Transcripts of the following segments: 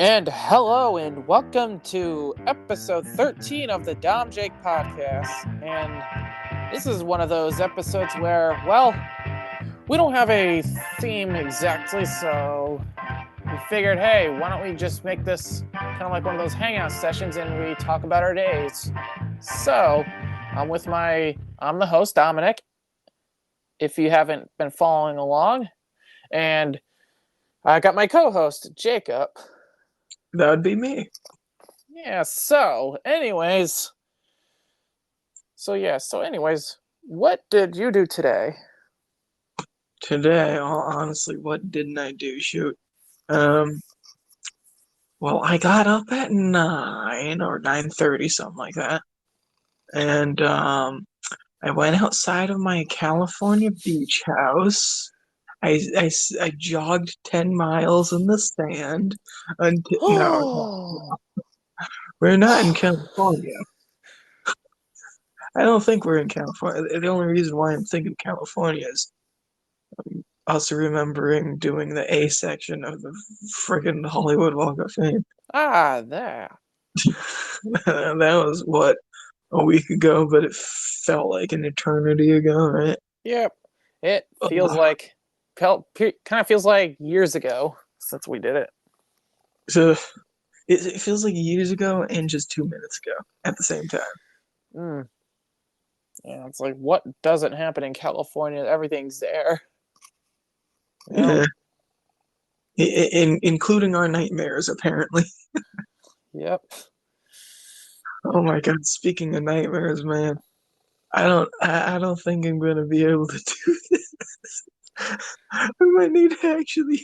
And hello and welcome to episode 13 of the DomJake podcast. And this is one of those episodes where, well, we don't have a theme exactly, so we figured, hey, why don't we just make this kind of like one of those hangout sessions and we talk about our days. So, I'm the host, Dominic, if you haven't been following along, and I got my co-host, Jacob. That would be me. Yeah, so anyways, what did you do today? Today, honestly, what didn't I do? Shoot. Well, I got up at 9 or 9:30, something like that. And I went outside of my California beach house. I jogged 10 miles in the sand until no, we're not in California. I don't think we're in California. The only reason why I'm thinking California is also remembering doing the A section of the friggin' Hollywood Walk of Fame. There. That was what, a week ago, but it felt like an eternity ago, right? Yep. It feels kind of feels like years ago since we did it. So it feels like years ago and just 2 minutes ago at the same time. Yeah, it's like what doesn't happen in California? Everything's there. Yeah. Including our nightmares, apparently. Yep. Oh my God! Speaking of nightmares, man, I don't think I'm gonna be able to do this. I might need to actually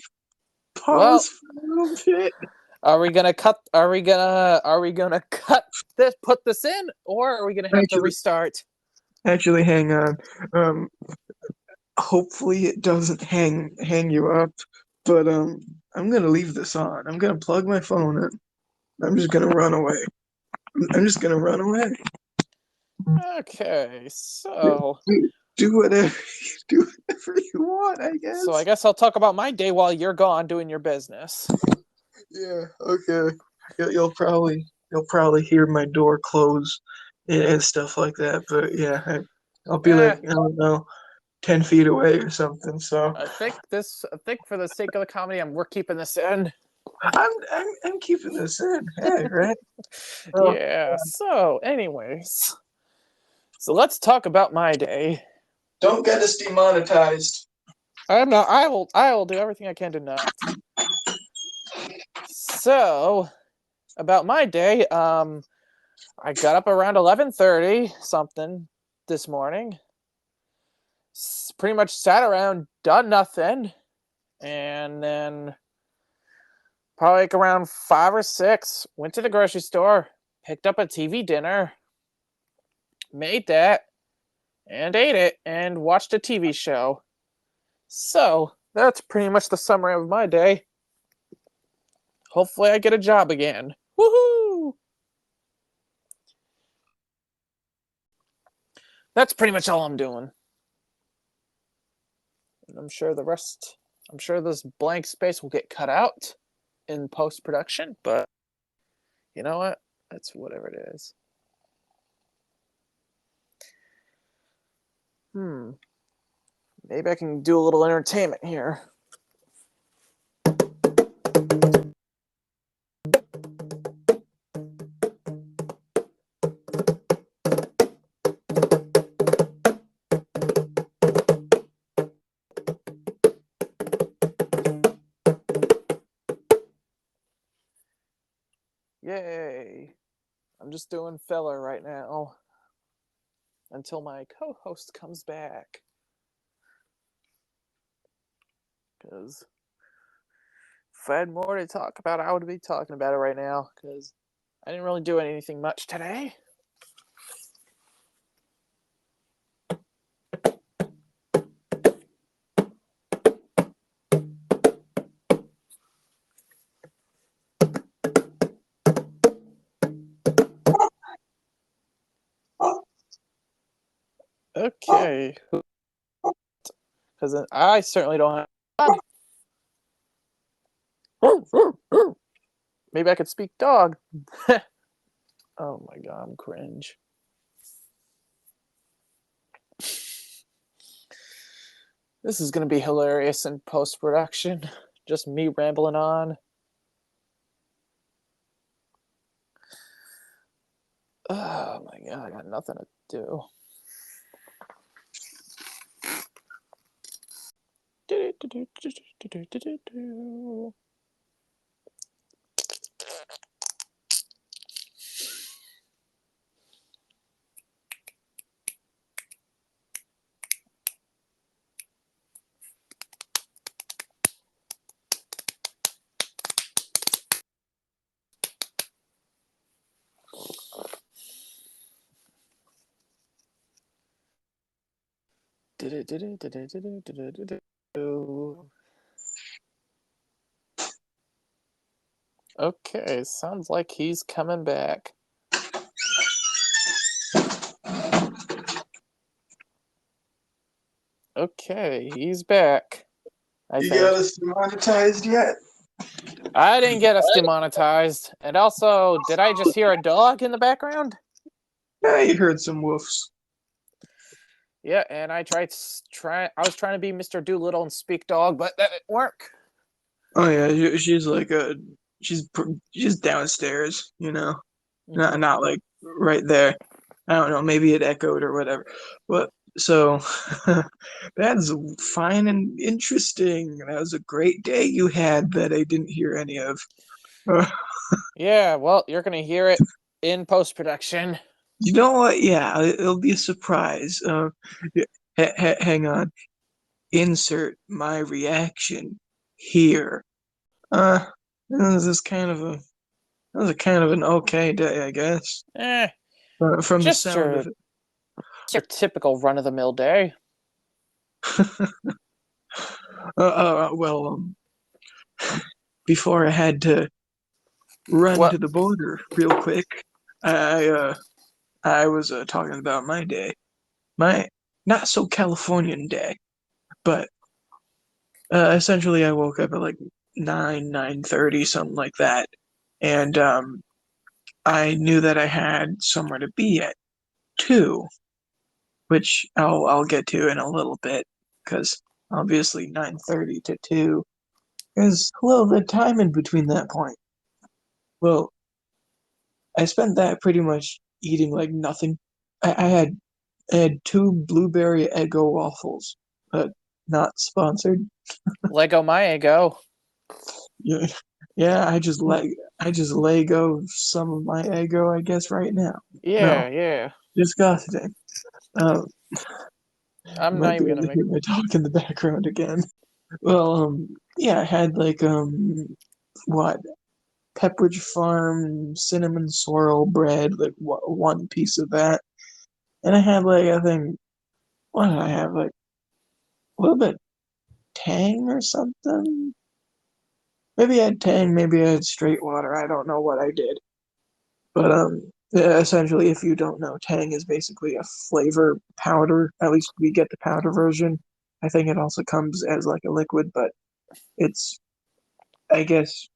pause for a little bit. Are we gonna cut this, put this in, or are we gonna have to restart? Actually, hang on. Hopefully it doesn't hang you up, but I'm gonna leave this on. I'm gonna plug my phone in. I'm just gonna run away. I'm just gonna run away. Okay, so do whatever you want, I guess. So I guess I'll talk about my day while you're gone doing your business. Yeah, okay. You'll probably hear my door close and stuff like that, but yeah, I'll be like, I don't know, 10 feet away or something. So I think for the sake of the comedy, we're keeping this in. I'm keeping this in. Hey, right? Yeah. So, anyways, so let's talk about my day. Don't get us demonetized. I'm not. I will do everything I can to not. So, about my day, I got up around 11:30 something this morning. Pretty much sat around, done nothing, and then probably like around 5 or 6, went to the grocery store, picked up a TV dinner, made that, and ate it, and watched a TV show. So, that's pretty much the summary of my day. Hopefully I get a job again. Woohoo! That's pretty much all I'm doing. And I'm sure this blank space will get cut out in post-production, but you know what? That's whatever it is. Maybe I can do a little entertainment here. Yay. I'm just doing filler right now until my co-host comes back. Because if I had more to talk about, I would be talking about it right now. Because I didn't really do anything much today. Okay. Because I certainly don't have... Maybe I could speak dog. Oh my god, I'm cringe. This is gonna be hilarious in post-production. Just me rambling on. Oh my god, I got nothing to do. Okay, sounds like he's coming back. Okay, he's back. You got us demonetized yet? I didn't get us demonetized. And also, did I just hear a dog in the background? Yeah, you heard some woofs. Yeah, and I I was trying to be Mr. Doolittle and speak dog, but that didn't work. Oh yeah, she's like she's downstairs, you know, not like right there. I don't know, maybe it echoed or whatever. But so that's fine and interesting. That was a great day you had that I didn't hear any of. Yeah, well, you're gonna hear it in post-production. You know what? Yeah, it'll be a surprise. Hang on. Insert my reaction here. This is kind of a that was a kind of an okay day, I guess. Eh, From the just sound of it. your typical run-of-the-mill day. Well, before I had to run What? to the border real quick, I was talking about my day, my not so Californian day, but essentially I woke up at like 9:30, something like that, and I knew that I had somewhere to be at 2, which I'll get to in a little bit, because obviously 9:30 to 2 is a little bit of time in between that point. Well, I spent that pretty much eating like nothing. I had 2 blueberry Eggo waffles, but not sponsored. Lego my ego. Yeah, yeah. I just Lego some of my Eggo, I guess, right now. No, Yeah. disgusting. Um, I'm not might be even able gonna to make. hear my talk in the background again. Well, yeah, I had like what Pepperidge Farm cinnamon swirl bread, like one piece of that, and I had like I think what did I have like a little bit tang or something. Maybe I had tang, maybe I had straight water. I don't know what I did, but yeah, essentially, if you don't know, tang is basically a flavor powder. At least we get the powder version. I think it also comes as like a liquid, but it's I guess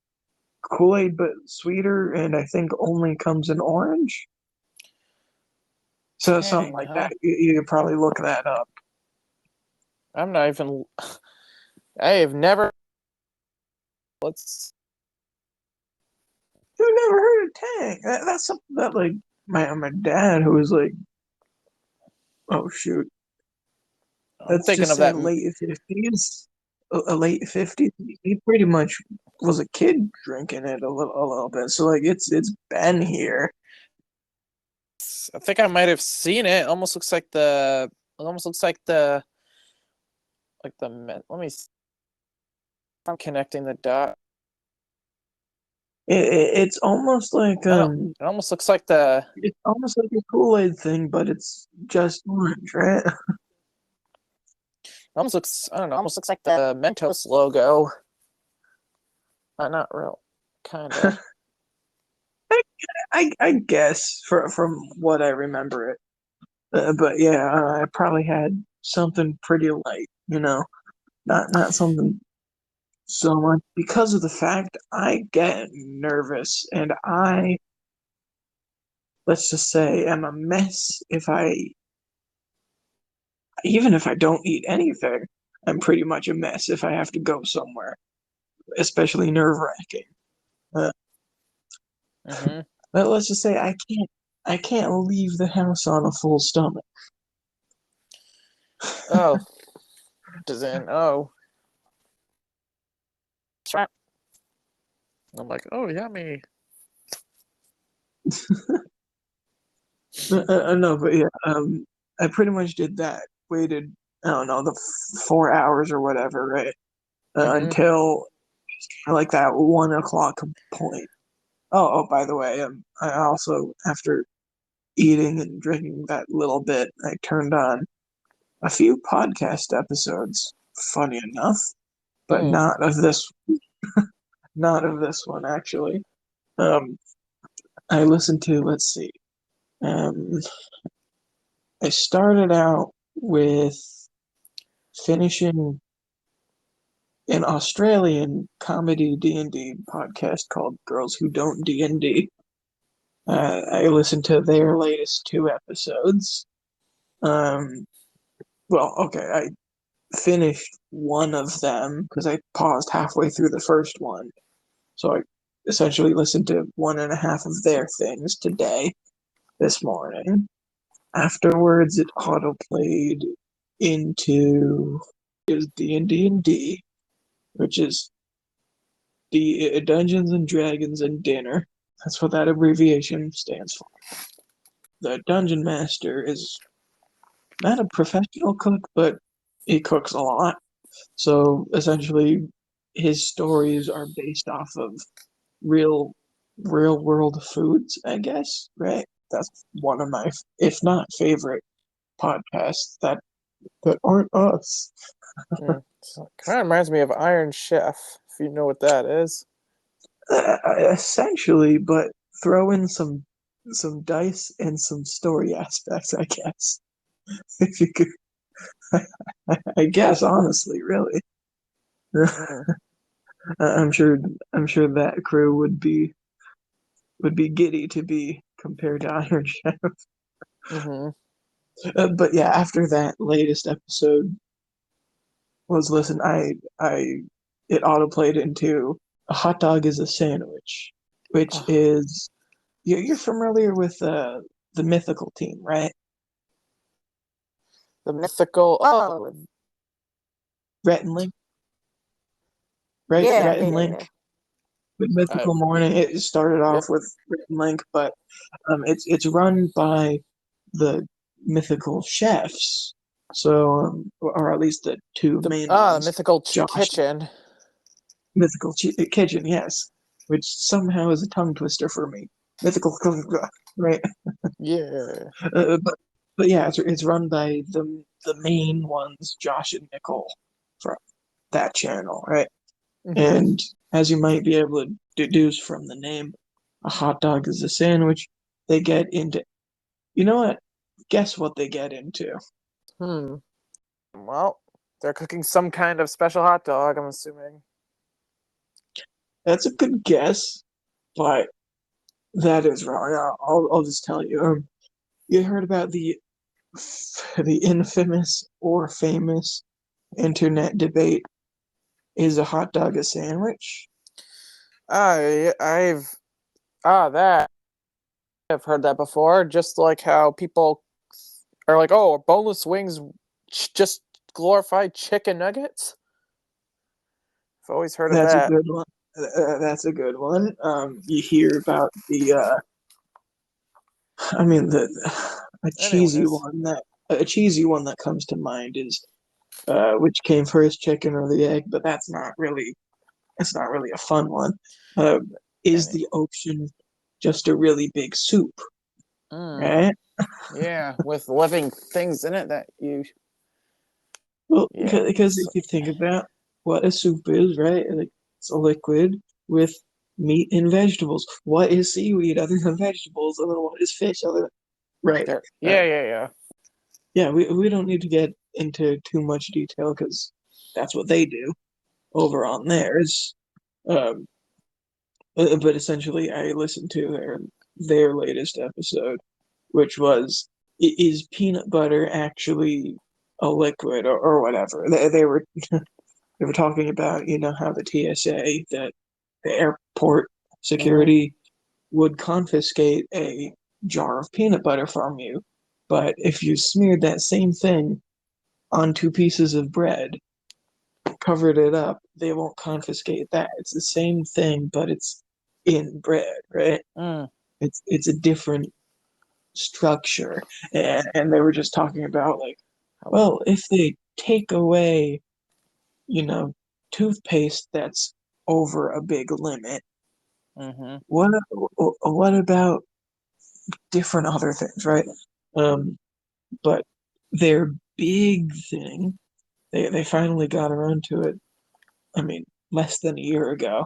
Kool-Aid but sweeter, and I think only comes in orange. So something Dang, like huh? that. You could probably look that up. I'm not even. I have never. Let's. You've never heard of tang? That's something that like my dad, who was like, oh shoot, I'm let's thinking just of say that. late 50s, a late 50s. He pretty much was a kid drinking it a little bit. So like it's been here. I think I might have seen it. Almost looks like the. It almost looks like the. Like the. Let me. I'm connecting the dot. It's almost like I don't. It almost looks like the. it's almost like a Kool-Aid thing, but it's just orange, right? Almost looks. I don't know. Almost looks like the Mentos logo. Not real. Kinda. I guess from what I remember it. But yeah, I probably had something pretty light, not something so much because of the fact I get nervous and let's just say, am a mess even if I don't eat anything. I'm pretty much a mess if I have to go somewhere, especially nerve-wracking. Uh, Mm-hmm. but let's just say I can't leave the house on a full stomach. Oh, doesn't. Oh, crap. I'm like, oh, yummy. No, but yeah, I pretty much did that. Waited, I don't know, the 4 hours or whatever, right? Mm-hmm. Until like that 1 o'clock point. Oh, by the way, I also, after eating and drinking that little bit, I turned on a few podcast episodes, funny enough, but Mm. not of this one actually. Um, I listened to, let's see, um, I started out with finishing an Australian comedy D&D podcast called Girls Who Don't D&D. I listened to their latest two episodes. Um, well, okay, I finished one of them because I paused halfway through the first one. So I essentially listened to one and a half of their things today, this morning. Afterwards, it autoplayed into is D&D, which is the Dungeons and Dragons and Dinner. That's what that abbreviation stands for. The Dungeon Master is not a professional cook, but he cooks a lot. So essentially, his stories are based off of real, real world foods, I guess, right? That's one of my, if not favorite, podcasts that aren't us. Mm. So, kind of reminds me of Iron Chef, if you know what that is. Essentially, but throw in some dice and some story aspects, I guess. If you could, I guess honestly, really. Mm. I'm sure I'm sure that crew would be giddy to be compared to Iron Chef. Mm-hmm. But yeah, after that latest episode was listened, I it autoplayed into a hot dog is a sandwich, which Oh, is you're familiar with the mythical team, right? the mythical. Oh, Rhett and Link, right? yeah, Rhett yeah, and yeah, yeah. Link. With Mythical Morning, it started Yep. off with Rhett and Link, but it's run by the mythical chefs. So, or at least the two The main ones, mythical Josh, kitchen. Mythical Kitchen, yes, which somehow is a tongue twister for me. Mythical, right? Yeah. But yeah, it's run by the main ones, Josh and Nicole, from that channel, right? Mm-hmm. And as you might be able to deduce from the name, a hot dog is a sandwich. They get into, you know what? Guess what they get into? Hmm. Well, they're cooking some kind of special hot dog, I'm assuming. That's a good guess, but that is wrong. I'll just tell you. You heard about the infamous or famous internet debate? Is a hot dog a sandwich? I've that I've heard that before. Just like how people are like, "Oh, are boneless wings just glorified chicken nuggets?" I've always heard of That's a that. good one. That's a good one. You hear about the Anyways, a cheesy one that comes to mind is which came first, chicken or the egg? But that's not really a fun one. Uh, is any. the ocean just a really big soup? Mm, Right? yeah, with living things in it that you. Well, Yeah. because if you think about what a soup is, right? Like it's a liquid with meat and vegetables. What is seaweed other than vegetables? And then what is fish other than right? There. Uh, Yeah, yeah, yeah. yeah, we don't need to get into too much detail because that's what they do. over on theirs. Um, but essentially, I listened to their latest episode, which was, is peanut butter actually a liquid or whatever? They were talking about, how the TSA, that the airport Mm-hmm. security would confiscate a jar of peanut butter from you, but if you smeared that same thing on two pieces of bread, covered it up, they won't confiscate that. It's the same thing, but it's in bread, right? Mm. It's a different structure, and they were just talking about, like, well, if they take away, you know, toothpaste that's over a big limit, Mm-hmm. what about different other things, right? Um, but their big thing, they finally got around to it. I mean, less than a year ago,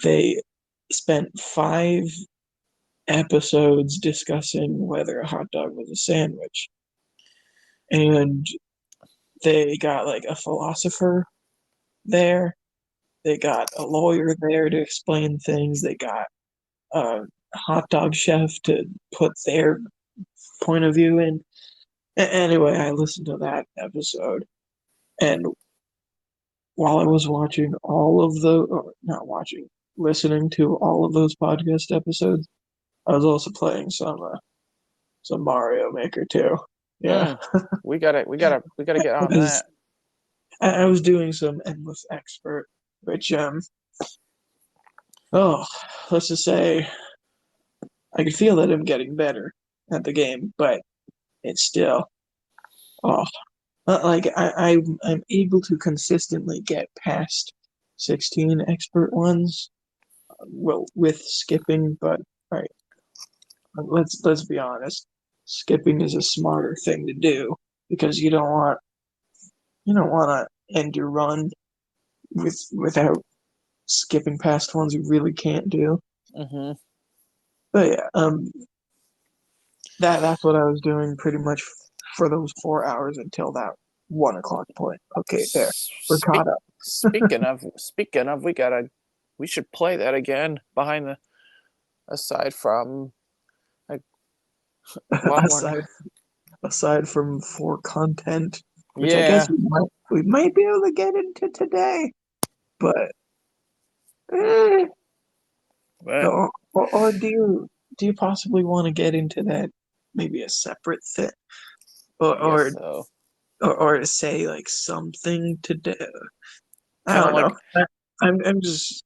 they spent 5 episodes discussing whether a hot dog was a sandwich, and they got like a philosopher there. They got a lawyer there to explain things. They got a hot dog chef to put their point of view in. Anyway, I listened to that episode, and while I was watching all of the, or not watching, listening to all of those podcast episodes, I was also playing some Mario Maker too. Yeah, Mm. We gotta get on because that. I was doing some Endless Expert, which oh, let's just say I could feel that I'm getting better at the game, but it's still, oh, like I'm able to consistently get past 16 expert ones, well, with skipping, but right, let's be honest, skipping is a smarter thing to do because you don't want to end your run without skipping past ones you really can't do. Mm-hmm. But yeah, that's what I was doing pretty much for those 4 hours until that 1 o'clock point. Okay, there, we're Speak caught up. speaking of, we should play that again behind the aside from like while we're not, aside aside from for content, which I guess yeah. we might be able to get into today, but eh, But or do you possibly want to get into that, maybe a separate thing, or I guess or so. or say like something to do? I Kind of don't know. like I'm just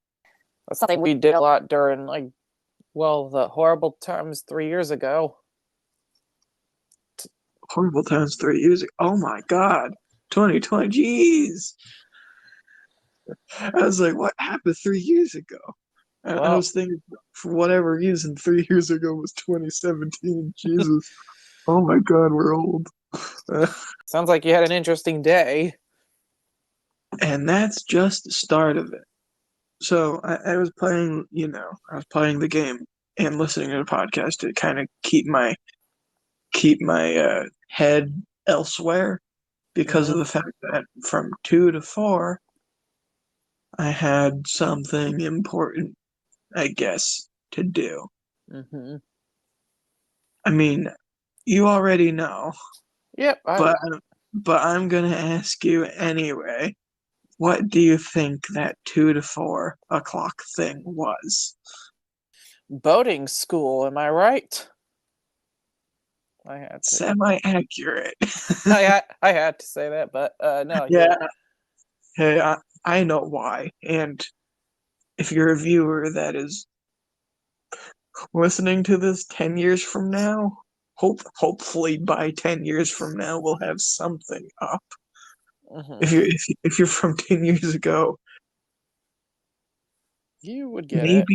that's something we did a lot during like the horrible times 3 years ago. horrible times 3 years ago. Oh my God, 2020. Jeez, I was like, what happened 3 years ago? I Well, was thinking, for whatever reason, 3 years ago was 2017. Jesus. Oh my God, we're old. sounds like you had an interesting day. And that's just the start of it. So I was playing, I was playing the game and listening to the podcast to kind of keep my head elsewhere because Mm-hmm. of the fact that from 2 to 4, I had something important, I guess, to do. Mm-hmm. I mean, you already know, Yep. but I'm gonna ask you anyway. What do you think that 2 to 4 o'clock thing was? Boating school. Am I right? I had to. Semi-accurate. I had to say that, but no, you're. Yeah. Hey, I know why. And if you're a viewer that is listening to this 10 years from now, hopefully by 10 years from now we'll have something up. Mm-hmm. If you're from 10 years ago, You would get it.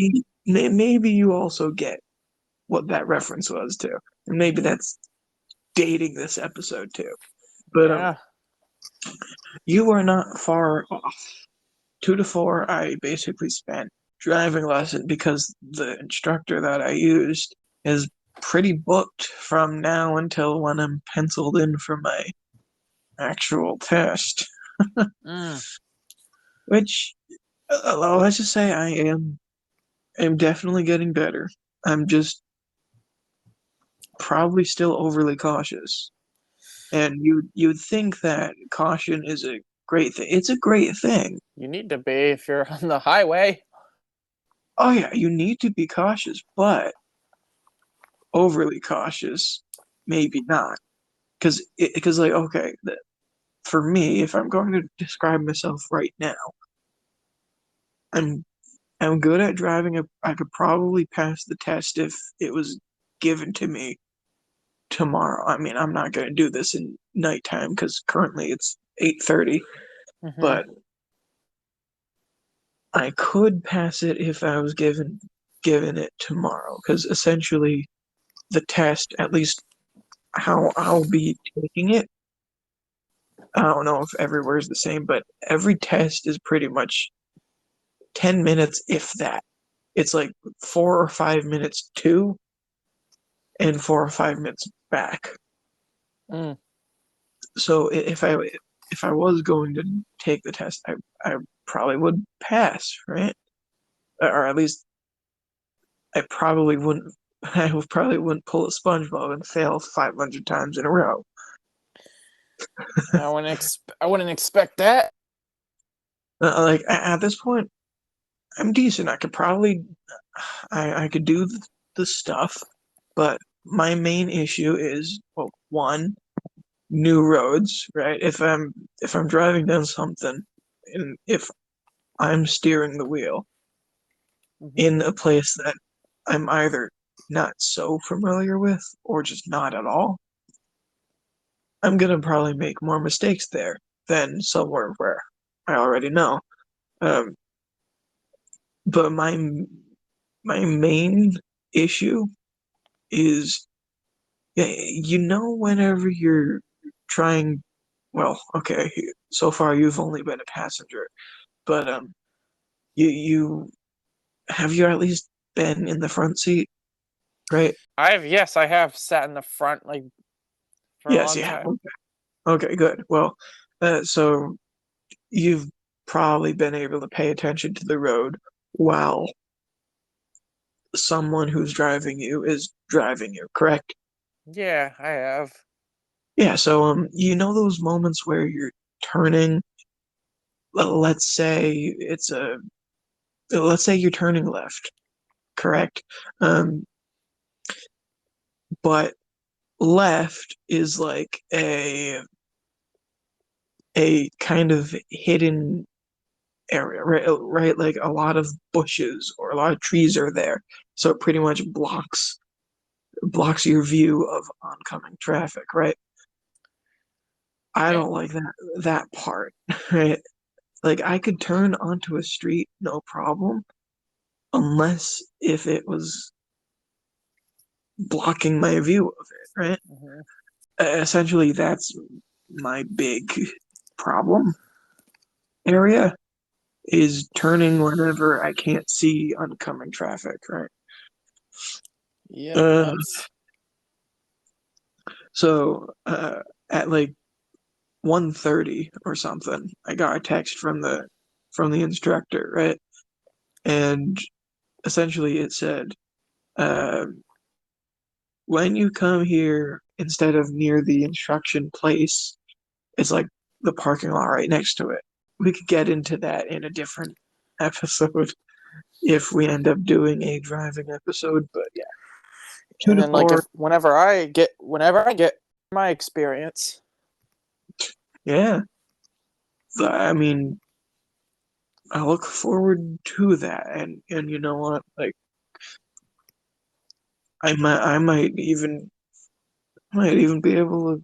maybe you also get what that reference was too. And maybe Mm-hmm. that's dating this episode too. But Yeah. you are not far off. 2 to 4, I basically spent driving lesson because the instructor that I used is pretty booked from now until when I'm penciled in for my actual test. Mm. Which, let's just say I'm definitely getting better. I'm just probably still overly cautious. And you'd think that caution is a great thing. It's a great thing. You need to be if you're on the highway. Oh yeah, you need to be cautious, but overly cautious, maybe not. Because like okay, for me, if I'm going to describe myself right now, I'm I'm good at driving. I could probably pass the test if it was given to me tomorrow. I mean, I'm not going to do this in nighttime because currently it's 8:30, Hmm. but I could pass it if I was given it tomorrow because essentially the test, at least how I'll be taking it, I don't know if everywhere is the same, but every test is pretty much 10 minutes, if that. It's like 4 or 5 minutes to and 4 or 5 minutes back. Mm. So if I was going to take the test, I probably would pass, right? Or at least I probably wouldn't. Probably wouldn't pull a SpongeBob and fail 500 times in a row. I wouldn't expect that. Like at this point, I'm decent. I could probably, I could do the stuff, but my main issue is, well, one, new roads, right? If I'm driving down something, and if I'm steering the wheel Hmm. in a place that I'm either not so familiar with or just not at all, I'm gonna probably make more mistakes there than somewhere where I already know. Um, but my main issue is, whenever you're trying, well, okay, so far you've only been a passenger, but you have you at least been in the front seat, right? Yes, I have sat in the front like for a Yes, long you have. time. Okay, good. Well, so you've probably been able to pay attention to the road while someone who's driving you is driving you, correct? Yeah, I have. Yeah, so those moments where you're turning, let's say let's say you're turning left, correct? Um, but left is like a kind of hidden area, right? Right, like a lot of bushes or a lot of trees are there, so it pretty much blocks your view of oncoming traffic, right? I Yeah. don't like that part, right? Like I could turn onto a street no problem, unless if it was blocking my view of it, right? Hmm. Essentially, that's my big problem area is turning whenever I can't see oncoming traffic, right? Yep, Uh, that's so at like 1:30 or something, I got a text from the instructor, right? And essentially it said, uh, when you come here, instead of near the instruction place, it's like the parking lot right next to it. We could get into that in a different episode if we end up doing a driving episode, but yeah, to and the then like if point. whenever I get my experience. Yeah. So, I mean, I look forward to that, and you know what? Like, I might even be able to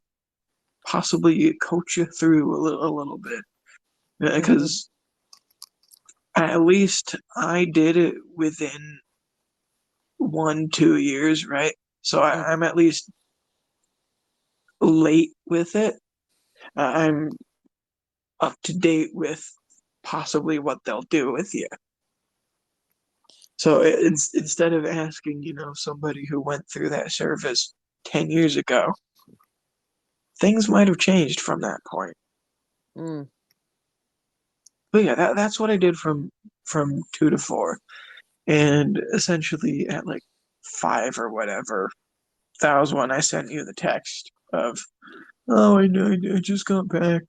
possibly coach you through a little bit Hmm. because at least I did it within 1 2 years, right? So I'm at least late with it. I'm up to date with possibly what they'll do with you. So it's instead of asking, somebody who went through that service 10 years ago, things might have changed from that point. Mm. but yeah, that's what I did from 2 to 4, and essentially at like 5 or whatever, that was when I sent you the text of, oh, I just got back.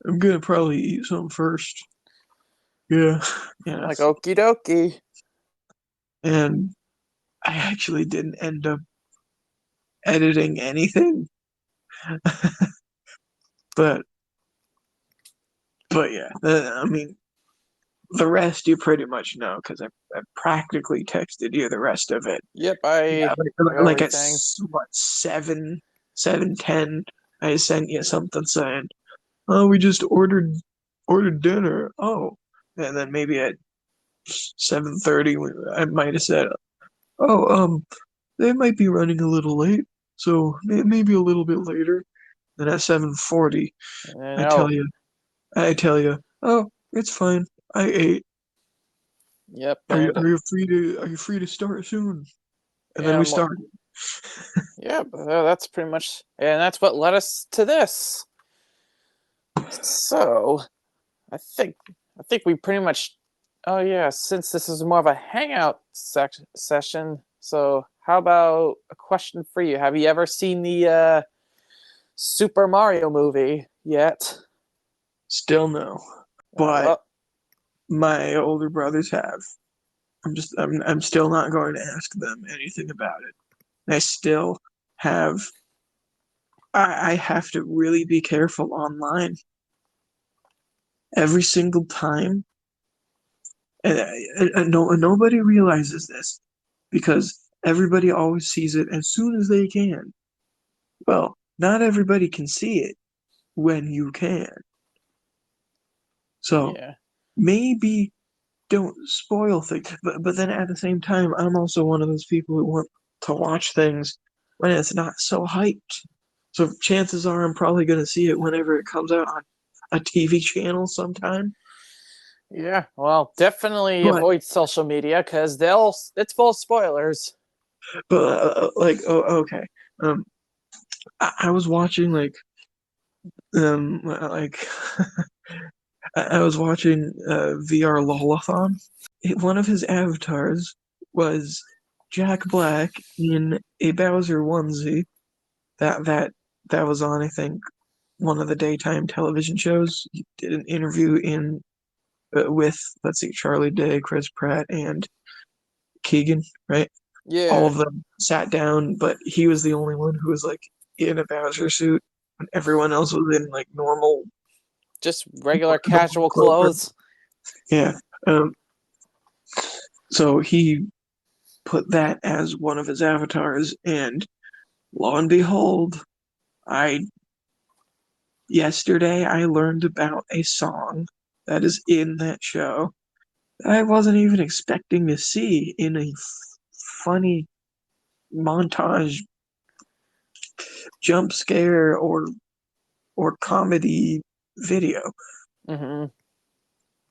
I'm gonna probably eat some first. Yeah, I'm yeah. like, okie dokie. And I actually didn't end up editing anything, but yeah, I mean, the rest you pretty much know because I practically texted you the rest of it. Yep, Yeah, I have like at everything. what 7:10, I sent you something saying, "Oh, we just ordered dinner." Oh, and then maybe at 7:30, I might have said, "Oh, they might be running a little late, so maybe a little bit later." Then at 7:40, I I tell know. you, "Oh, it's fine. I ate. Yep, Are you and are you free to start soon?" And then we and started. yep, that's pretty much, and that's what led us to this. So I think we pretty much. Oh yeah, since this is more of a hangout session, so how about a question for you? Have you ever seen the Super Mario movie yet? Still no, but Well, my older brothers have. I'm still not going to ask them anything about it. I still have. I have to really be careful online every single time. And nobody realizes this because everybody always sees it as soon as they can. Well, not everybody can see it when you can. So yeah, maybe don't spoil things. But then at the same time, I'm also one of those people who want to watch things when it's not so hyped. So chances are I'm probably going to see it whenever it comes out on a TV channel sometime. yeah. Well, definitely But avoid social media because they'll it's full of spoilers. like, oh, okay. Um, I was watching like I was watching VR Lolathon. One of his avatars was Jack Black in a Bowser onesie. That that that was on, I think, one of the daytime television shows. He did an interview in with, let's see, Charlie Day, Chris Pratt, and Keegan. Right, all Yeah, of them sat down, but he was the only one who was like in a Bowser suit, and everyone else was in like just regular normal casual clothes. clothes. Yeah. Um, so he put that as one of his avatars, and lo and behold, I yesterday I learned about a song that is in that show that I wasn't even expecting to see in a funny montage jump scare or comedy video. Mm-hmm.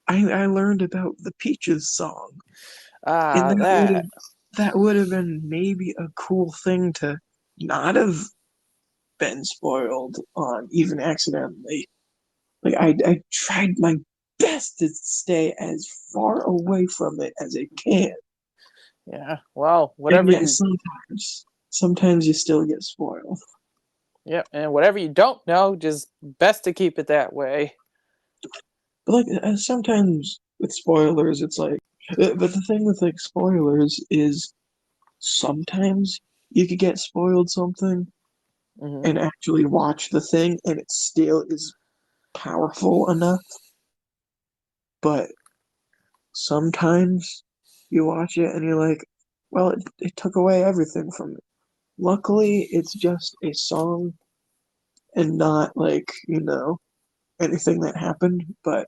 I learned about the Peaches song, and Ah, that. that would have been maybe a cool thing to not have been spoiled on even accidentally. Like I tried my best to stay as far away from it as I can, Yeah. Well, and whatever yet you. sometimes you still get spoiled. Yep, and whatever you don't know, just best to keep it that way. But like sometimes with spoilers, it's like, but the thing with like spoilers is sometimes you could get spoiled something Mm-hmm. and actually watch the thing, and it still is powerful enough. But sometimes you watch it and you're like, well, it took away everything from it. Luckily, it's just a song and not like, anything that happened. But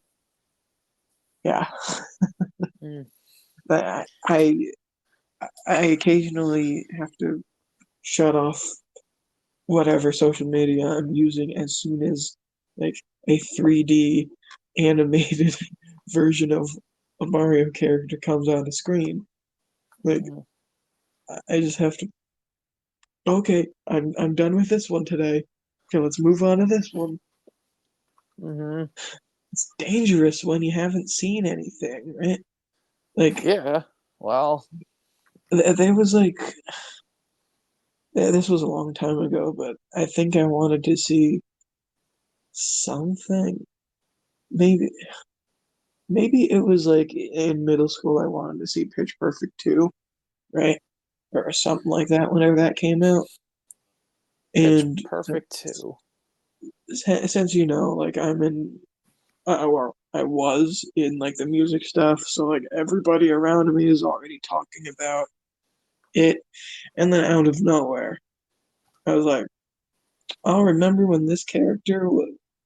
yeah, Mm. I I occasionally have to shut off whatever social media I'm using as soon as like a 3D animated version of a Mario character comes on the screen. Like Mm-hmm. I just have to, okay, I'm done with this one today. Okay, let's move on to this one. Mm-hmm. it's dangerous when you haven't seen anything, right? Like, Yeah. Well, there was like, this was a long time ago, but I think I wanted to see something. Maybe, maybe it was like in middle school, I wanted to see Pitch Perfect 2, right? Or something like that whenever that came out. Pitch And Perfect too. since like well, I was in like the music stuff, so like everybody around me is already talking about it, and then out of nowhere, I was like, "I'll remember when this character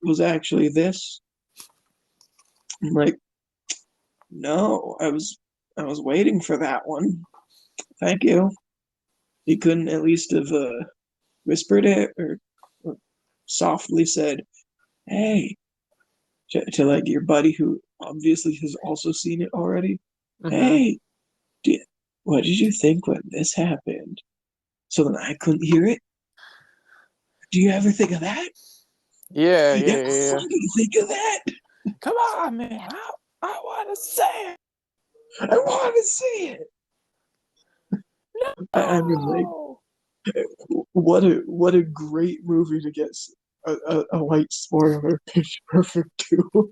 was actually this." I'm like, "No, I was waiting for that one. Thank you. You couldn't at least have whispered it or softly said, 'Hey,' to like your buddy who obviously has also seen it already. Mm-hmm. Hey, did, what did you think when this happened?" So then I couldn't hear it. Do you ever think of that? Yeah, You yeah, ever yeah. fucking think of that? Come on, man. I want to say it. I want to see it. I mean, like, No. what a great movie to get a light spoiler. Pitch Perfect 2.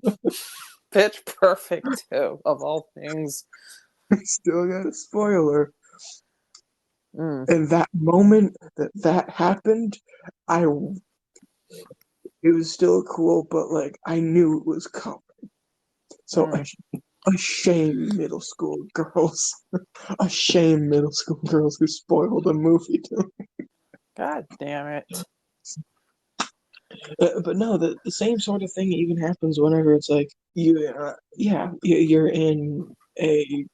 Pitch Perfect too, of all things. Still got a spoiler. Mm, And that moment that happened, I it was still cool, but like I knew it was coming. So mm. a shame middle school girls, a shame middle school girls who spoiled a movie to God damn it. but no, the same sort of thing even happens whenever it's like you're in a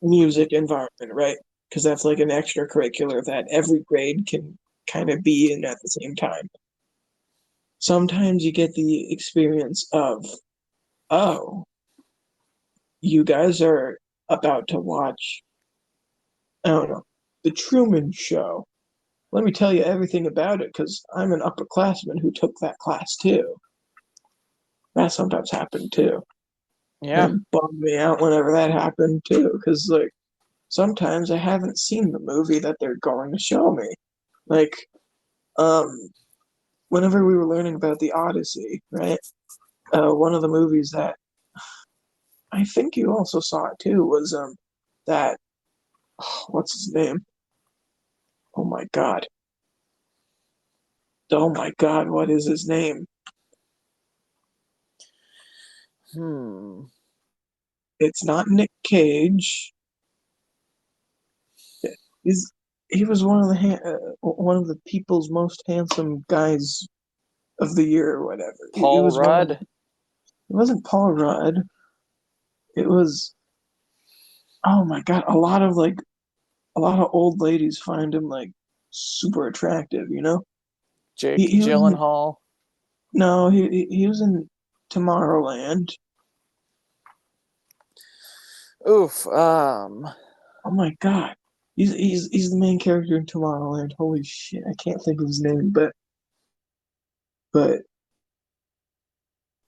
music environment, right? Because that's like an extracurricular that every grade can kind of be in at the same time. Sometimes you get the experience of, oh, you guys are about to watch, I don't know, the Truman Show. Let me tell you everything about it because I'm an upperclassman who took that class too. That sometimes happened too. And Yeah. it bummed me out whenever that happened too, because like sometimes I haven't seen the movie that they're going to show me. Like, um, whenever we were learning about the Odyssey, right? One of the movies that I think you also saw it too was that what's his name? Oh my god. Oh my god, what is his name? Hmm. It's not Nick Cage. He's he was one of the people's most handsome guys of the year or whatever. He Paul was one of Rudd. it wasn't Paul Rudd. It was oh my god, a lot of old ladies find him like super attractive, you know? Jake He was in, Gyllenhaal. no, he was in Tomorrowland. Oof. Oh my god. He's the main character in Tomorrowland. Holy shit, I can't think of his name, but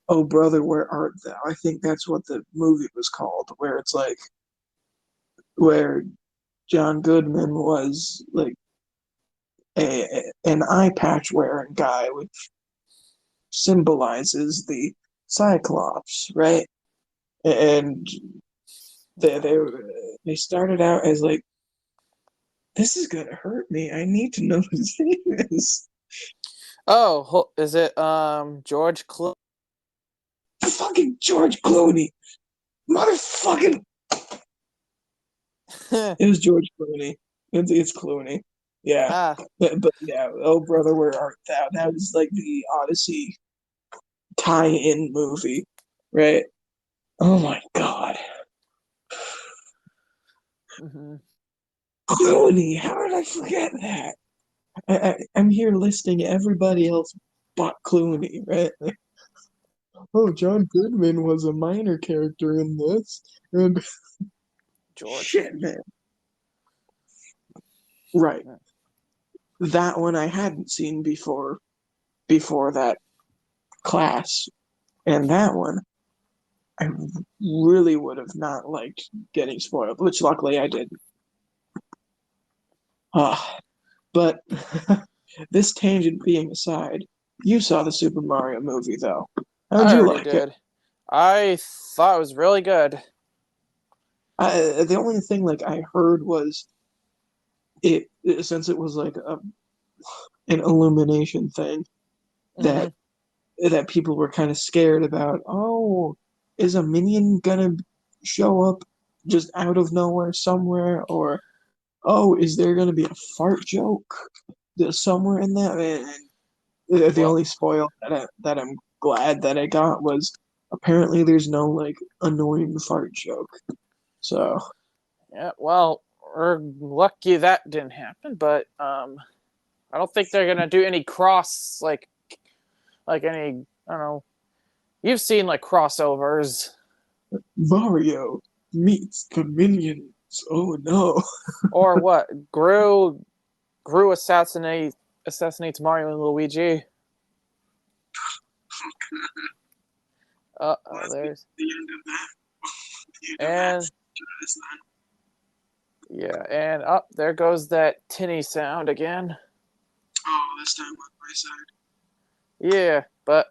oh brother, where art thou? I think that's what the movie was called, where it's like where John Goodman was like an eye patch wearing guy, which symbolizes the Cyclops, right? And they they started out as like, this is gonna hurt me. I need to know what his name is. Oh, is it George Clooney? Fucking George Clooney, motherfucking. It was George Clooney. It's Clooney. Yeah, Ah. but yeah. Oh brother, where art thou? That was like the Odyssey tie-in movie, right? Oh my god, Mm-hmm. Clooney. How did I forget that? I'm here listing everybody else but Clooney, right? Like, oh, John Goodman was a minor character in this, and George. shit, man. Right, that one I hadn't seen before that class, and that one. I really would have not liked getting spoiled, which luckily I didn't. But this tangent being aside, you saw the Super Mario movie though. How'd I you already like it? did. I thought it was really good. The only thing like I heard was since it was like an illumination thing Hmm. that people were kind of scared about. Oh, is a minion gonna show up just out of nowhere somewhere, or oh, is there gonna be a fart joke somewhere in that? And the Well, only spoil that I'm glad that I got was apparently there's no like annoying fart joke. So yeah. Well, we're lucky that didn't happen, but I don't think they're gonna do any cross like any. I don't know. You've seen like crossovers Mario meets the minions. Oh no. or what? Gru assassinates Mario and Luigi. Well, that's There's the end of that. The end of that and yeah, and up there goes that tinny sound again. Oh, this time on my side. Yeah, but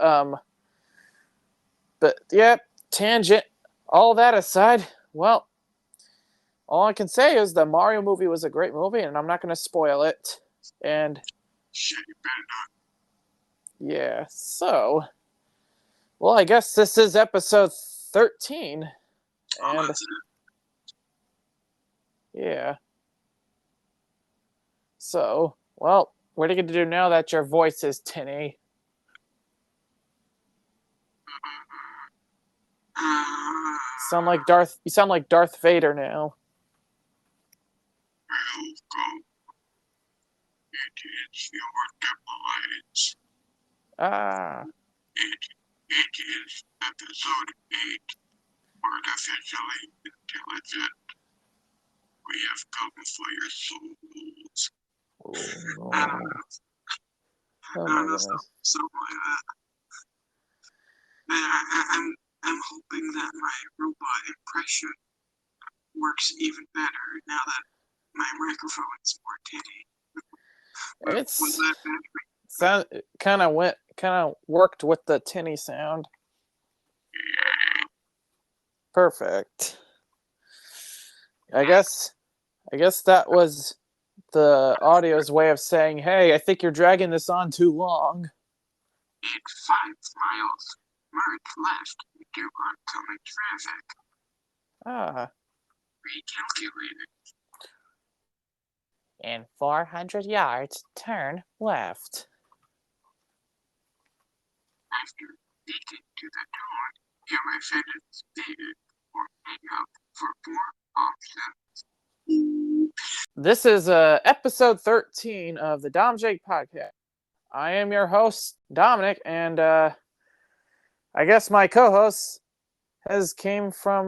yeah, tangent. All that aside, well, all I can say is the Mario movie was a great movie, and I'm not going to spoil it. And Shit, you better yeah, so well, I guess this is episode 13, not. Oh, and that's it. yeah, so well, what are you going to do now that your voice is tinny? Uh, Sound like Darth? You sound like Darth Vader now. welcome. It is your demise. Ah, It is episode 8. Artificially intelligent. We have come for your souls. oh I don't no! know. Oh I my don't know, goodness! something like that. I'm hoping that my robot impression works even better now that my microphone is more tinny. Was It's that bad? sound kind of worked with the tinny sound. Perfect. I guess I guess that was the audio's way of saying, "Hey, I think you're dragging this on too long." In 5 miles, merge left into oncoming traffic. Ah, Recalculated. in 400 yards, turn left. After speaking to the door, you may finish stated or hangout for more options. This is episode 13 of the DomJake podcast. I am your host, Dominic, and I guess my co-host has came from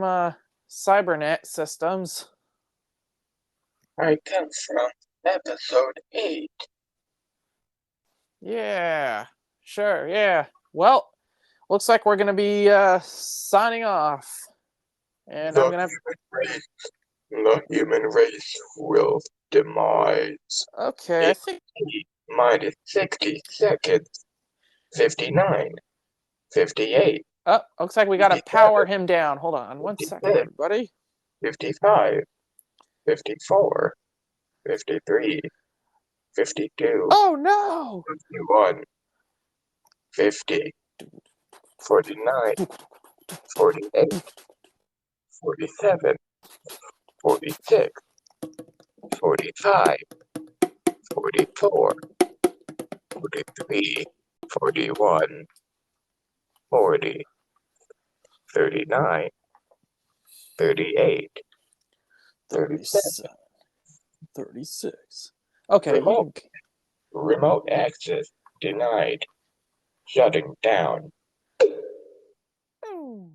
Cybernet Systems. I come from episode 8. Yeah, sure, yeah. Well, looks like we're gonna be signing off, and I'm The gonna have. human race, the human race will demise. Okay, I In think. T minus 60 seconds. 59, 58, Oh, looks like we gotta 57, power him down. Hold on, 1 second, 56, everybody. 55, 54, 53, 52, Oh no! 51, 50, 49, 48, 47, 46, 45, 44, 43, 41, 40, 39, 38, 37. 37, 36. Okay, you Remote, can. remote access denied. Shutting down. Oh.